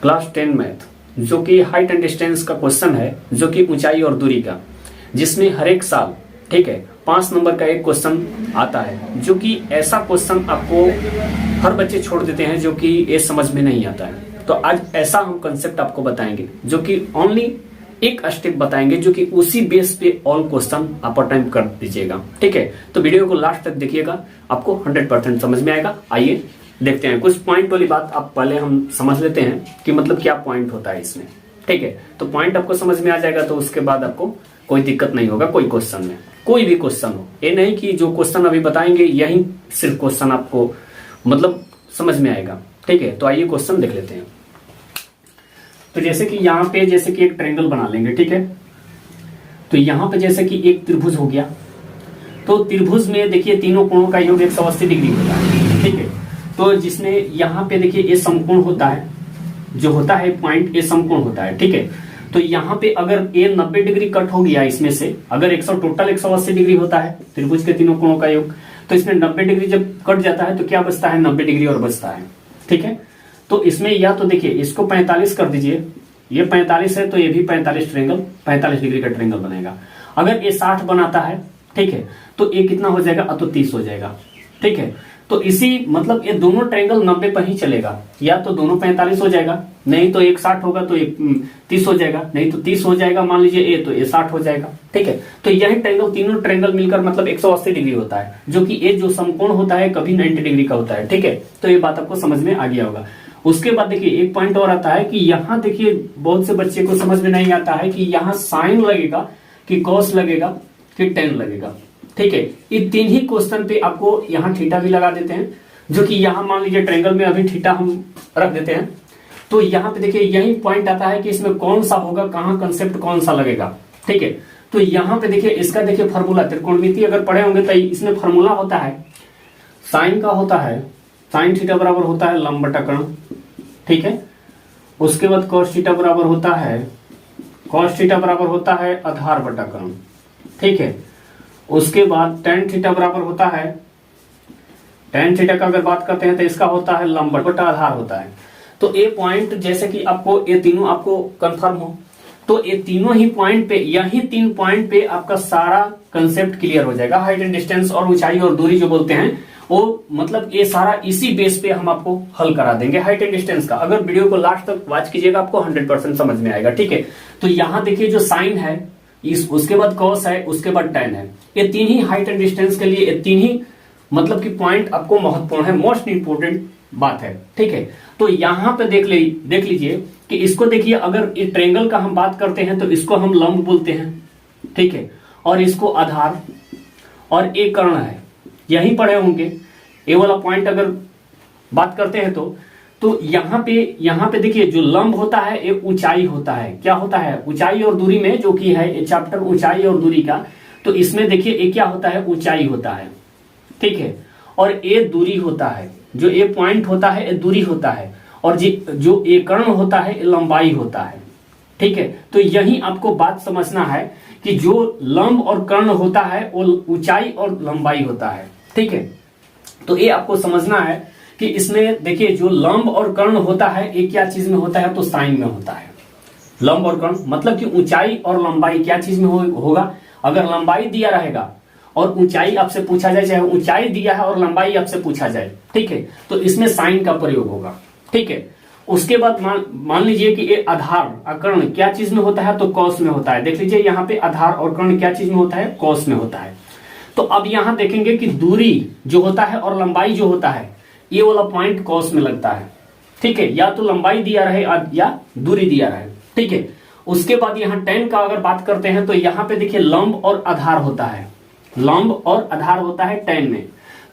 Class 10 math, जो कि height and distance का क्वेश्चन है, जो कि ऊंचाई और दूरी का, जिसमें हर एक साल, ठीक है, 5 नंबर का एक क्वेश्चन आता है, जो कि ऐसा क्वेश्चन आपको हर बच्चे छोड़ देते हैं, जो कि ये समझ में नहीं आता है। तो आज ऐसा हम कंसेप्ट आपको बताएंगे, जो कि ओनली एक स्टेप बताएंगे, जो कि उसी बेस पे ऑल क्वेश्चन आप अटेम्प्ट कर दीजिएगा, ठीक है। तो वीडियो को लास्ट तक देखिएगा, आपको 100% समझ में आएगा। आइए देखते हैं। कुछ पॉइंट वाली बात आप पहले हम समझ लेते हैं कि मतलब क्या पॉइंट होता है इसमें, ठीक है। तो पॉइंट आपको समझ में आ जाएगा, तो उसके बाद आपको कोई दिक्कत नहीं होगा कोई क्वेश्चन में, कोई भी क्वेश्चन हो। ये नहीं कि जो क्वेश्चन अभी बताएंगे यही सिर्फ क्वेश्चन आपको मतलब समझ में आएगा, ठीक है। तो आइए क्वेश्चन देख लेते हैं। तो जैसे कि यहाँ पे जैसे कि एक ट्रायंगल बना लेंगे, ठीक है। तो यहाँ पे जैसे कि एक त्रिभुज हो गया, तो त्रिभुज में देखिए तीनों कोणों का योग 180 डिग्री होता है, ठीक है। तो जिसमें यहाँ पे देखिए ये समकोण होता है, जो होता है पॉइंट, ये समकोण होता है, ठीक है। तो यहाँ पे अगर ये 90 डिग्री कट हो गया इसमें से, अगर टोटल 180 डिग्री होता है त्रिभुज के तीनों कोणों का योग, तो इसमें 90 डिग्री जब कट जाता है तो क्या बचता है, 90 डिग्री और बचता है, ठीक है। तो इसमें या तो देखिए इसको 45 कर दीजिए, ये 45 है तो ये भी 45 ट्रायंगल, 45 डिग्री का ट्रायंगल बनेगा। अगर ये 60 बनाता है, ठीक है, तो ये कितना हो जाएगा, तो 30 हो जाएगा, ठीक है। तो इसी मतलब ये दोनों ट्रायंगल 90 पर ही चलेगा, या तो दोनों 45 हो जाएगा, नहीं तो एक 60 होगा तो एक 30 हो जाएगा, नहीं तो 30 हो जाएगा मान लीजिए ये, तो ये 60 हो जाएगा, ठीक है। तो यही ट्रायंगल, तीनों ट्रायंगल मिलकर मतलब 180 डिग्री होता है, जो कि ये जो समकोण होता है कभी 90 डिग्री का होता है, ठीक है। तो ये बात आपको समझ में आ गया होगा। उसके बाद देखिए एक पॉइंट और आता है कि यहाँ देखिए बहुत से बच्चे को समझ में नहीं आता है कि यहाँ साइन लगेगा कि कॉस लगेगा कि टेन लगेगा, ठीक है। ये तीन ही क्वेश्चन पे आपको यहाँ थीटा भी लगा देते हैं, जो कि यहाँ मान लीजिए ट्रायंगल में अभी थीटा हम रख देते हैं। तो यहाँ पे देखिए यही पॉइंट आता है कि इसमें कौन सा होगा, कहाँ कंसेप्ट कौन सा लगेगा, ठीक है। तो यहाँ पे देखिए इसका देखिए फॉर्मूला, त्रिकोणमिति अगर पढ़े होंगे तो इसमें फॉर्मूला होता है, साइन का होता है, साइन थीटा बराबर होता है लंब बटा कर्ण, ठीक है। उसके बाद कॉस थीटा बराबर होता है, कॉस थीटा बराबर होता है आधार बटा कर्ण, ठीक है। उसके बाद टेन थीटा बराबर होता है, टेन थीटा का अगर बात करते हैं तो इसका होता है लंब बटा आधार होता है। तो ये पॉइंट जैसे कि आपको ये तीनों आपको कंफर्म हो, तो ये तीनों ही पॉइंट पे, यही 3 पॉइंट पे आपका सारा कंसेप्ट क्लियर हो जाएगा। हाइट एंड डिस्टेंस और ऊंचाई और दूरी जो बोलते हैं, वो मतलब ये सारा इसी बेस पे हम आपको हल करा देंगे हाइट एंड डिस्टेंस का। अगर वीडियो को लास्ट तक वॉच कीजिएगा आपको 100% समझ में आएगा, ठीक है। तो यहाँ देखिए जो साइन है, उसके बाद कॉस है, उसके बाद टेन है, ये तीन ही हाइट एंड डिस्टेंस के लिए, ये तीन ही मतलब कि पॉइंट आपको महत्वपूर्ण है, मोस्ट इंपोर्टेंट बात है, ठीक है। तो यहाँ पे देख लीजिए कि इसको देखिए, अगर इस ट्रायंगल का हम बात करते हैं तो इसको हम लंब बोलते हैं, ठीक है, और इसको आधार, और एक कर्ण है, यही पढ़े होंगे। ये वाला पॉइंट अगर बात करते हैं तो यहाँ पे देखिए जो लंब होता है ये ऊंचाई होता है, क्या होता है, ऊंचाई और दूरी में जो कि है ये चैप्टर ऊंचाई और दूरी का, तो इसमें देखिए ये क्या होता है, ऊंचाई होता है, ठीक है। और ये दूरी होता है, जो ये पॉइंट होता है ये दूरी होता है, और जो ये कर्ण होता है ये लंबाई होता है, ठीक है। तो यही आपको बात समझना है कि जो लंब और कर्ण होता है वो ऊंचाई और लंबाई होता है, ठीक है। तो ये आपको समझना है कि इसमें देखिए जो लंब और कर्ण होता है ये क्या चीज में होता है, तो साइन में होता है। लंब और कर्ण मतलब कि ऊंचाई और लंबाई क्या चीज में होगा, अगर लंबाई दिया रहेगा और ऊंचाई आपसे पूछा जाए, चाहे ऊंचाई दिया है और लंबाई आपसे पूछा जाए, ठीक है, तो इसमें साइन का प्रयोग होगा, ठीक है। उसके बाद मान लीजिए कि ये आधार कर्ण क्या चीज में होता है, तो कॉस में होता है। देख लीजिए यहाँ पे आधार और कर्ण क्या चीज में होता है, कॉस में होता है। तो अब यहाँ देखेंगे कि दूरी जो होता है और लंबाई जो होता है, ये वाला पॉइंट कॉस में लगता है, ठीक है, या तो लंबाई दिया रहे या दूरी दिया रहे, ठीक है। उसके बाद यहाँ टेन का अगर बात करते हैं तो यहाँ पे देखिए लंब और आधार होता है, लंब और आधार होता है टेन में।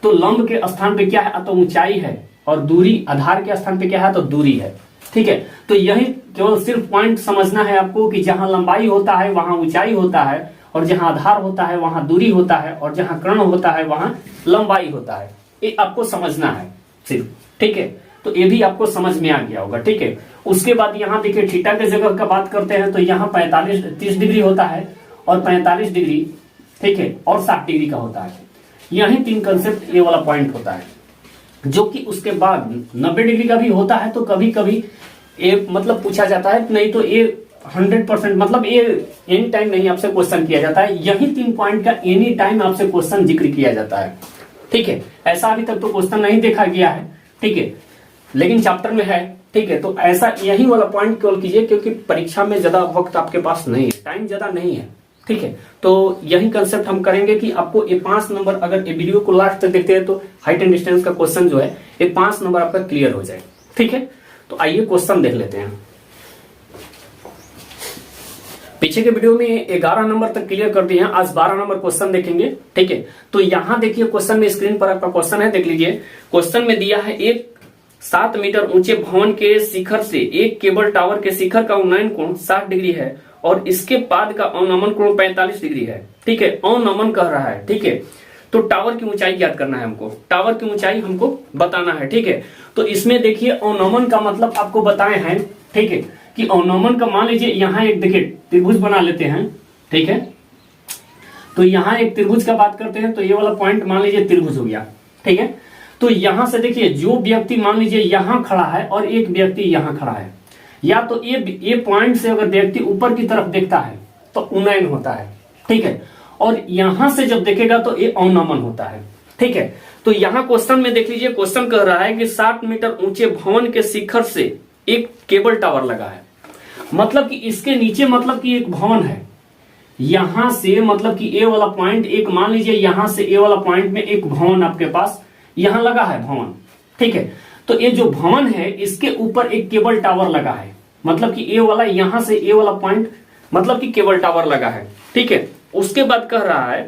तो लंब के स्थान पे क्या है, तो ऊंचाई है, और दूरी आधार के स्थान पे क्या है, तो दूरी है, ठीक है। तो यही केवल सिर्फ पॉइंट समझना है आपको कि जहां लंबाई होता है वहां ऊंचाई होता है, और जहां आधार होता है वहां दूरी होता है, और जहां कर्ण होता है वहां लंबाई होता है। ये आपको समझना है सिर्फ, ठीक है। तो ये भी आपको समझ में आ गया होगा, ठीक है। उसके बाद यहाँ देखिए थीटा के जगह का बात करते हैं तो यहाँ 30 डिग्री होता है, और 45 डिग्री, ठीक है, और 60 डिग्री का होता है। यही 3 कंसेप्ट ये वाला पॉइंट होता है, जो कि उसके बाद 90 डिग्री का भी होता है, तो कभी कभी ये मतलब पूछा जाता है, नहीं तो ये 100% मतलब ये एनी टाइम नहीं आपसे क्वेश्चन किया जाता है। यही 3 पॉइंट का एनी टाइम आपसे क्वेश्चन जिक्र किया जाता है, ठीक है। ऐसा अभी तक तो क्वेश्चन नहीं देखा गया है, ठीक है, लेकिन चैप्टर में है, ठीक है। तो ऐसा यही वाला पॉइंट केवल कीजिए, क्योंकि परीक्षा में ज्यादा वक्त आपके पास नहीं है, टाइम ज्यादा नहीं है, ठीक है। तो यही कंसेप्ट हम करेंगे कि आपको ये 5 नंबर, अगर ये वीडियो को लास्ट तक देखते हैं तो हाइट एंड डिस्टेंस का क्वेश्चन जो है ये 5 नंबर आपका क्लियर हो जाए, ठीक है। तो आइए क्वेश्चन देख लेते हैं। पीछे के वीडियो में 11 नंबर तक क्लियर कर दिए हैं, आज 12 नंबर क्वेश्चन देखेंगे, ठीक है। तो यहां देखिए क्वेश्चन में, स्क्रीन पर आपका क्वेश्चन है, देख लीजिए। क्वेश्चन में दिया है एक 7 मीटर ऊंचे भवन के शिखर से एक केबल टावर के शिखर का उन्नयन कोण 60 डिग्री है और इसके पाद का अवनमन कोण 45 डिग्री है, ठीक है। अवनमन कह रहा है, ठीक है। तो टावर की ऊंचाई ज्ञात करना है हमको, टावर की ऊंचाई हमको बताना है, ठीक है। तो इसमें देखिए अवनमन का मतलब आपको बताए हैं, ठीक है, कि अवनमन का मान लीजिए यहाँ एक देखिए त्रिभुज बना लेते हैं, ठीक है। तो यहाँ एक त्रिभुज का बात करते हैं, तो ये वाला पॉइंट मान लीजिए त्रिभुज हो गया, ठीक है। तो यहां से देखिए जो व्यक्ति मान लीजिए यहां खड़ा है और एक व्यक्ति यहां खड़ा है, या तो ये पॉइंट से अगर व्यक्ति ऊपर की तरफ देखता है तो उन्नयन होता है, ठीक है। और यहां से जब देखेगा तो ये अवनमन होता है, ठीक है। तो यहाँ क्वेश्चन में देख लीजिए, क्वेश्चन कह रहा है कि 60 मीटर ऊंचे भवन के शिखर से एक केबल टावर लगा है, मतलब कि इसके नीचे मतलब कि एक भवन है। यहां से मतलब कि ए वाला पॉइंट, एक मान लीजिए यहां से ए वाला पॉइंट में एक भवन आपके पास यहां लगा है भवन, ठीक है। तो ये जो भवन है इसके ऊपर एक केबल टावर लगा है, मतलब कि ए वाला यहां से ए वाला पॉइंट मतलब कि केबल टावर लगा है, ठीक है। उसके बाद कह रहा है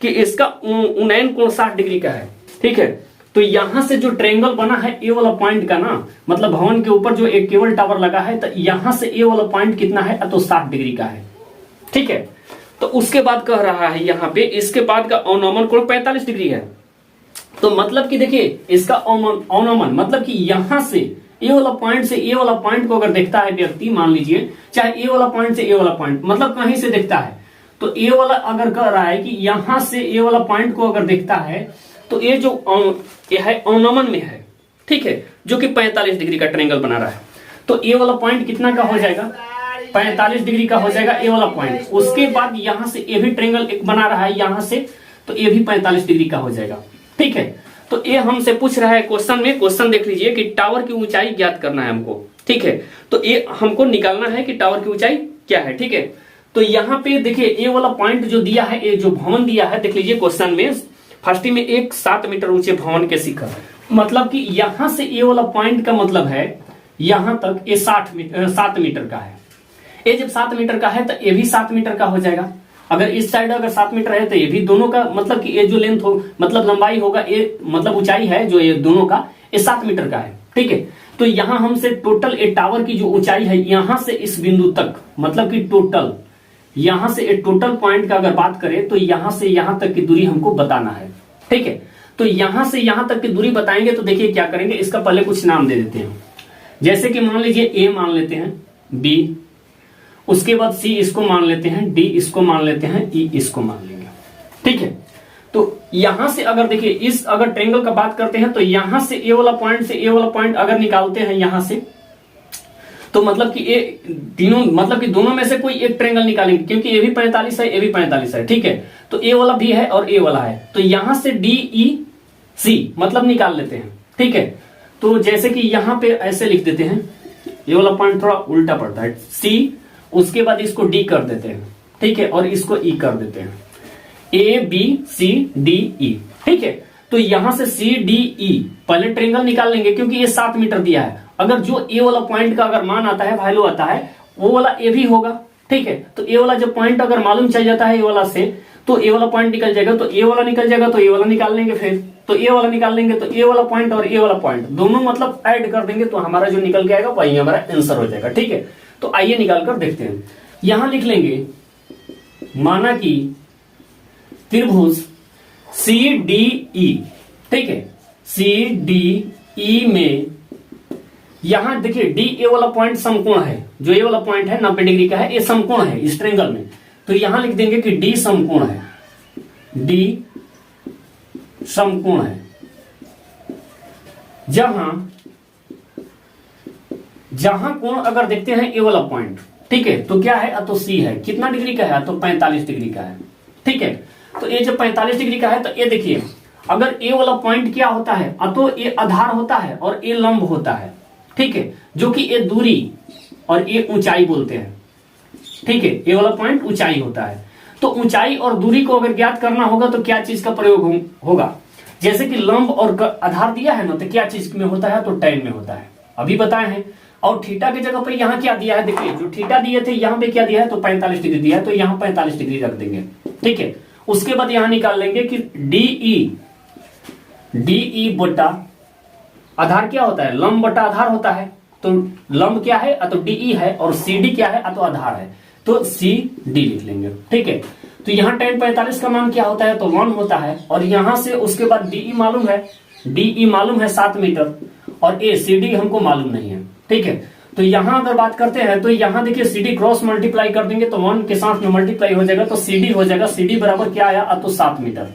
कि इसका उन्नयन कोण 60 डिग्री का है, ठीक है। तो यहां से जो ट्रायंगल बना है ए वाला पॉइंट का ना, मतलब भवन के ऊपर जो एक केबल टावर लगा है, तो यहां से ए वाला पॉइंट कितना है, तो 60 डिग्री का है, ठीक है। तो उसके बाद कह रहा है यहाँ पे इसके बाद का अवनमन कोण 45 डिग्री है। तो मतलब कि देखिए इसका अवनमन मतलब कि यहां से ए वाला पॉइंट से ए वाला पॉइंट को अगर देखता है व्यक्ति, मान लीजिए चाहे ए वाला पॉइंट से ए वाला पॉइंट, मतलब कहीं से देखता है, तो ए वाला अगर कह रहा है कि यहां से ए वाला पॉइंट को अगर देखता है तो ये जो ये है अवनमन में है, ठीक है, जो कि 45 डिग्री का ट्रायंगल बना रहा है। तो ए वाला पॉइंट कितना का हो जाएगा, 45 डिग्री का हो जाएगा ए वाला पॉइंट। उसके बाद यहां से ये भी ट्रायंगल एक बना रहा है यहां से, तो ये भी 45 डिग्री का हो जाएगा, ठीक है। तो ये हमसे पूछ रहा है क्वेश्चन में, क्वेश्चन देख लीजिए कि टावर की ऊंचाई ज्ञात करना है हमको, ठीक है। तो ये हमको निकालना है कि टावर की ऊंचाई क्या है, ठीक है। तो यहाँ पे देखिए ये वाला पॉइंट जो दिया है, ये जो भवन दिया है, देख लीजिए क्वेश्चन में फर्स्ट में एक 7 मीटर ऊंचे भवन के शिखर, मतलब कि यहां से ये वाला पॉइंट का मतलब है यहां तक ये 7 मीटर का है। ये जब 7 मीटर का है तो ये भी 7 मीटर का हो जाएगा। अगर इस साइड अगर 7 मीटर है तो ये भी दोनों का मतलब कि ये जो लेंथ हो मतलब लंबाई होगा, ये मतलब ऊंचाई है जो ये दोनों का, ये 7 मीटर का है, ठीक है। तो यहां हमसे टोटल ए टावर की जो ऊंचाई है यहां से इस बिंदु तक, मतलब कि टोटल यहां से टोटल पॉइंट का अगर बात करें तो यहां से यहां तक की दूरी हमको बताना है, ठीक है। तो यहां से यहां तक की दूरी बताएंगे तो देखिए क्या करेंगे, इसका पहले कुछ नाम दे देते हैं, जैसे कि मान लीजिए ए मान लेते हैं, बी, उसके बाद सी इसको मान लेते हैं, डी इसको मान लेते हैं, ई इसको मान लेंगे, ठीक है। तो यहां से अगर देखिए इस अगर ट्रायंगल का बात करते हैं तो यहां से ए वाला पॉइंट से ए वाला पॉइंट अगर निकालते हैं यहां से, तो मतलब कि ये तीनों मतलब कि दोनों में से कोई एक ट्रायंगल निकालेंगे, क्योंकि ये भी 45 है, ये भी 45 है, ठीक है। तो ए वाला भी है और ए वाला है, तो यहां से डी ई सी मतलब निकाल लेते हैं, ठीक है। तो जैसे कि यहां पे ऐसे लिख देते हैं, ये वाला पॉइंट थोड़ा उल्टा पड़ता है, सी, उसके बाद इसको डी कर देते हैं, ठीक है, और इसको ई कर देते हैं, A B C D E, ठीक है। तो यहां से सी डी ई पहले ट्रायंगल निकाल लेंगे, क्योंकि ये 7 मीटर दिया है। अगर जो ए वाला पॉइंट का अगर मान आता है, वैल्यू आता है, वो वाला ए भी होगा, ठीक है। तो ए वाला जब पॉइंट अगर मालूम चल जाता है ए वाला से, तो ए वाला पॉइंट निकल जाएगा, तो ए वाला निकल जाएगा, तो ए वाला निकाल लेंगे, फिर तो ए वाला निकाल लेंगे, तो ए वाला पॉइंट और ए वाला पॉइंट दोनों मतलब ऐड कर देंगे, तो हमारा जो निकल के आएगा वही हमारा आंसर हो जाएगा, ठीक है। तो आइए निकाल कर देखते हैं। यहां लिख लेंगे, माना कि त्रिभुज सी डी ई, ठीक है, सी डी ई में यहां देखिए डी ए वाला पॉइंट समकोण है, जो ए वाला पॉइंट है 90 डिग्री का है, ये समकोण है इस ट्रायंगल में। तो यहां लिख देंगे कि डी समकोण है, डी समकोण है, जहां जहां कोण अगर देखते हैं ए वाला पॉइंट, ठीक है, तो क्या है, तो सी है, कितना डिग्री का है, तो 45 डिग्री का है, ठीक है। तो ये जब 45 डिग्री का है तो ये देखिए, अगर ए वाला पॉइंट क्या होता है, तो ये आधार होता है और ये लंब होता है, ठीक है, जो कि ये दूरी और ये ऊंचाई बोलते हैं, ठीक है। ये वाला पॉइंट ऊंचाई होता है। तो ऊंचाई और दूरी को अगर ज्ञात करना होगा तो क्या चीज का प्रयोग होगा, जैसे कि लंब और आधार दिया है ना, तो क्या चीज में होता है, तो tan में होता है, अभी बताए हैं। और थीटा की जगह पर यहाँ क्या दिया है, देखिए जो थीटा दिए थे यहाँ पे क्या दिया है, तो 45 डिग्री दिया है, तो यहाँ 45 डिग्री रख देंगे, ठीक है। उसके बाद यहाँ निकाल लेंगे कि डीई बटा आधार क्या होता है, लंब बटा आधार होता है, तो लंब क्या है, तो डीई है, और सीडी क्या है, तो आधार है, तो सी डी लिख लेंगे, ठीक है। तो यहाँ tan 45 का मान क्या होता है, तो 1 होता है, और यहां से उसके बाद डीई मालूम है, डीई मालूम है 7 मीटर, और ए सी डी हमको मालूम नहीं है, ठीक है। तो यहां अगर बात करते हैं तो यहां देखिए सी डी क्रॉस मल्टीप्लाई कर देंगे तो 1 के साथ में मल्टीप्लाई हो जाएगा, तो सी डी हो जाएगा, सी डी बराबर क्या आया, तो 7 मीटर,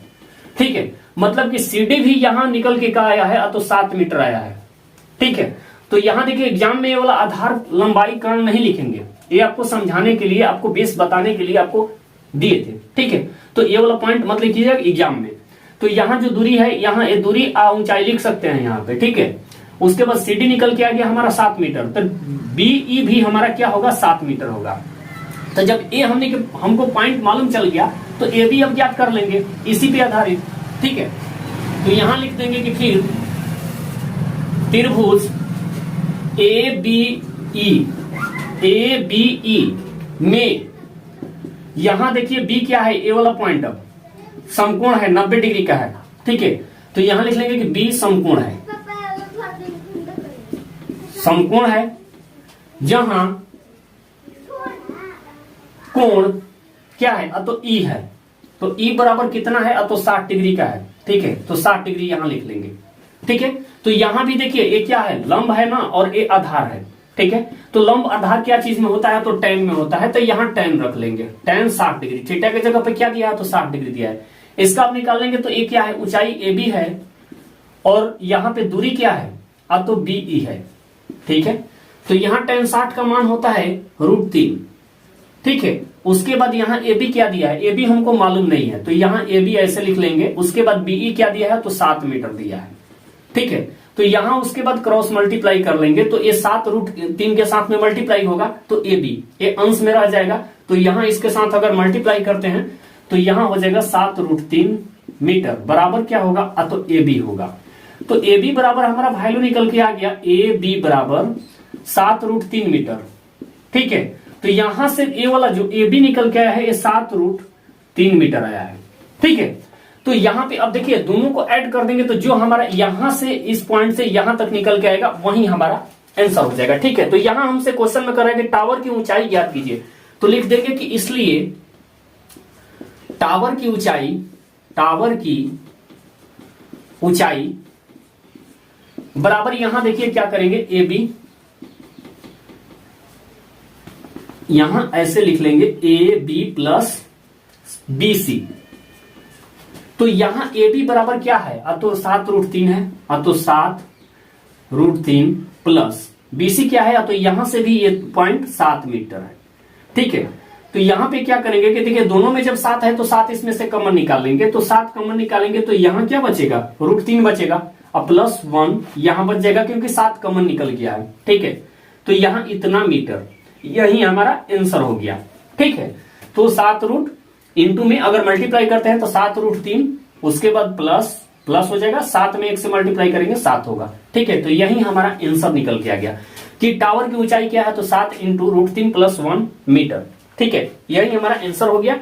ठीक है। मतलब कि सी डी भी यहां निकल के क्या आया है, तो 7 मीटर आया है, ठीक है। तो यहां देखिए एग्जाम में ये वाला आधार लंबाई कर्ण नहीं लिखेंगे, ये आपको समझाने के लिए, आपको बेस बताने के लिए आपको दिए थे, ठीक है। तो ये वाला पॉइंट मत लिखिएगा एग्जाम में। तो यहाँ जो दूरी है, यहाँ ये दूरी ऊंचाई लिख सकते हैं यहाँ पे, ठीक है। उसके बाद सी डी निकल के आ गया हमारा 7 मीटर, तो बीई भी हमारा क्या होगा, 7 मीटर होगा। तो जब ए हमको पॉइंट मालूम चल गया तो ए भी अब ज्ञात कर लेंगे इसी पे आधारित, ठीक है। तो यहां लिख देंगे कि फिर त्रिभुज ए बी ई में, यहां देखिए बी क्या है, ए वाला पॉइंट अब समकोण है, 90 डिग्री का है, ठीक है। तो यहां लिख लेंगे कि बी समकोण है, समकोण है जहां कोण क्या है, तो ई है, तो ई बराबर कितना है, तो 60 डिग्री का है, ठीक है। तो 60 डिग्री यहां लिख लेंगे, ठीक है। तो यहां भी देखिए ये क्या है, लंब है ना, और ये आधार है, ठीक है। तो लंब आधार क्या चीज में होता है, तो tan में होता है, तो यहां tan रख लेंगे, tan 60 डिग्री, थीटा की जगह पे क्या दिया है, तो 60 डिग्री दिया है। इसका आप निकाल लेंगे तो ये क्या है, ऊंचाई ए बी है, और यहां पे दूरी क्या है, तो बीई है, ठीक है। तो यहां tan 60 का मान होता है √3, ठीक है। उसके बाद यहाँ ए बी क्या दिया है, ए बी हमको मालूम नहीं है, तो यहाँ ए बी ऐसे लिख लेंगे। उसके बाद बीई क्या दिया है, तो 7 मीटर दिया है, ठीक है। तो यहां उसके बाद क्रॉस मल्टीप्लाई कर लेंगे, तो ये 7√3 के साथ में मल्टीप्लाई होगा, तो ए बी ये अंश में रह जाएगा। तो यहां इसके साथ अगर मल्टीप्लाई करते हैं तो यहां हो जाएगा 7√3 मीटर बराबर क्या होगा, तो ए बी होगा। तो ए बी बराबर हमारा वैल्यू निकल के आ गया, ए बी बराबर 7√3 मीटर, ठीक है। तो यहां से ए वाला जो ए बी निकल के आया है, ये 7√3 मीटर आया है, ठीक है। तो यहां पे अब देखिए दोनों को ऐड कर देंगे, तो जो हमारा यहां से इस पॉइंट से यहां तक निकल के आएगा वही हमारा आंसर हो जाएगा, ठीक है। तो यहां हमसे क्वेश्चन में कर रहा है कि टावर की ऊंचाई ज्ञात कीजिए, तो लिख देंगे कि इसलिए टावर की ऊंचाई बराबर, यहां देखिए क्या करेंगे, ए बी यहां ऐसे लिख लेंगे, A B plus B C. तो यहां ए बी बराबर क्या है, तो 7√3 है, तो 7√3 प्लस बी सी क्या है, तो यहां से भी ये पॉइंट 7 मीटर है, ठीक है। तो यहां पे क्या करेंगे कि देखिए दोनों में जब 7 है तो 7 इसमें से कॉमन निकाल लेंगे, तो 7 कॉमन निकालेंगे तो यहां क्या बचेगा, √3 बचेगा, और प्लस 1 यहां बच जाएगा क्योंकि 7 कॉमन निकल गया है, ठीक है। तो यहां इतना मीटर, यही हमारा आंसर हो गया, ठीक है। तो 7 इंटू में अगर मल्टीप्लाई करते हैं तो 7√3, उसके बाद प्लस हो जाएगा, 7 में 1 से मल्टीप्लाई करेंगे 7 होगा, ठीक है। तो यही हमारा आंसर निकल के आ गया कि टावर की ऊंचाई क्या है, तो 7 इंटू √3 प्लस 1 मीटर, ठीक है। यही हमारा आंसर हो गया।